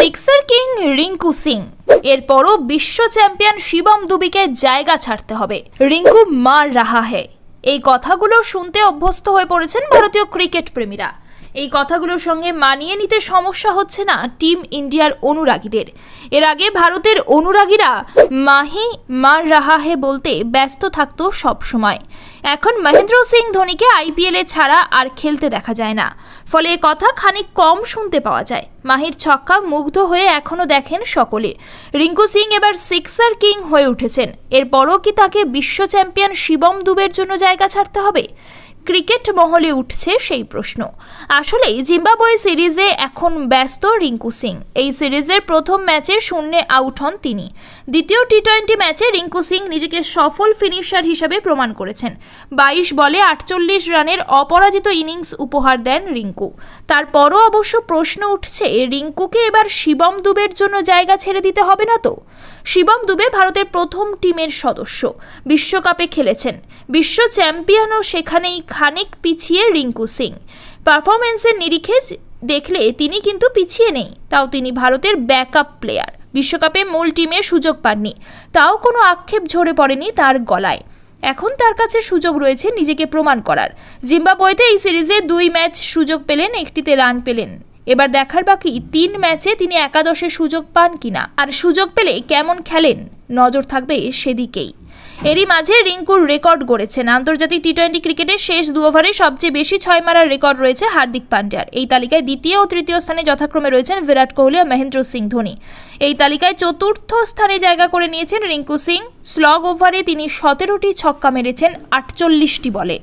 সিক্সার king Rinku Singh, এরপরও বিশ্ব champion Shivam দুবিকে জায়গা ছাড়তে হবে। রিঙ্কু মার রাহা হে, এই কথাগুলো শুনতে অভ্যস্ত হয়ে পড়েছেন ভারতীয় ক্রিকেট প্রেমীরা। এই কথাগুলোর সঙ্গে মানিয়ে নিতে সমস্যা হচ্ছে না টিম ইন্ডিয়ার অনুরাগীদের। এর আগে ভারতের অনুরাগীরা মাহি মার রাহা হে বলতে ব্যস্ত থাকতো সব সময়। এখন মহেন্দ্র সিং ধোনিকে আইপিএলে ছাড়া আর খেলতে দেখা যায় না, ফলে এ কথা খানিক কম শুনতে পাওয়া যায়। মাহির ছক্কা মুগ্ধ হয়ে এখনও দেখেন সকলে। রিঙ্কু সিং এবার সিক্সার কিং হয়ে উঠেছেন, এরপরও কি তাকে বিশ্ব চ্যাম্পিয়ন শিবম দুবের জন্য জায়গা ছাড়তে হবে? ক্রিকেট মহলে উঠছে সেই প্রশ্ন। আসলেই জিম্বাবুয়ে সিরিজে এখন ব্যস্ত রিঙ্কু সিং। এই সিরিজের প্রথম ম্যাচে শূন্যে আউট হন তিনি। দ্বিতীয় টি-20 ম্যাচে রিঙ্কু সিং নিজেকে সফল ফিনিশার হিসেবে প্রমাণ করেছেন। 22 বলে 48 রানের অপরাজিত ইনিংস উপহার দেন রিঙ্কু। তারপরও অবশ্য প্রশ্ন উঠছে, রিঙ্কুকে এবার শিবম দুবের জন্য জায়গা ছেড়ে দিতে হবে না তো? শিবম দুবে ভারতের প্রথম টিমের সদস্য, বিশ্বকাপে খেলেছেন, বিশ্ব চ্যাম্পিয়নও সেখানেই খানিক পিছিয়ে রিঙ্কু সিং। পারফরমেন্সের নিরিখে দেখলে তিনি কিন্তু পিছিয়ে নেই, তাও তিনি ভারতের ব্যাকআপ প্লেয়ার। বিশ্বকাপে মূল টিমে সুযোগ পাননি, তাও কোনো আক্ষেপ ঝরে পড়েনি তার গলায়। এখন তার কাছে সুযোগ রয়েছে নিজেকে প্রমাণ করার। জিম্বাবুয়েতে এই সিরিজে 2 ম্যাচ সুযোগ পেলেন, একটিতে রান পেলেন। এবার দেখার বাকি 3 ম্যাচে তিনি একাদশে সুযোগ পান কিনা, আর সুযোগ পেলে কেমন খেলেন, নজর থাকবে সেদিকেই। এরই মাঝে রিঙ্কুর রেকর্ড গড়েছেন। আন্তর্জাতিক টি-20 ক্রিকেটের শেষ 2 ওভারে সবচেয়ে বেশি 6 মারার রেকর্ড রয়েছে হার্দিক পান্ডিয়ার। এই তালিকায় দ্বিতীয় ও তৃতীয় স্থানে যথাক্রমে রয়েছেন বিরাট কোহলি ও মহেন্দ্র সিং ধোনি। এই তালিকায় চতুর্থ স্থানে জায়গা করে নিয়েছেন রিঙ্কু সিং। স্লগ ওভারে তিনি 17টি ছক্কা মেরেছেন 48টি বলে।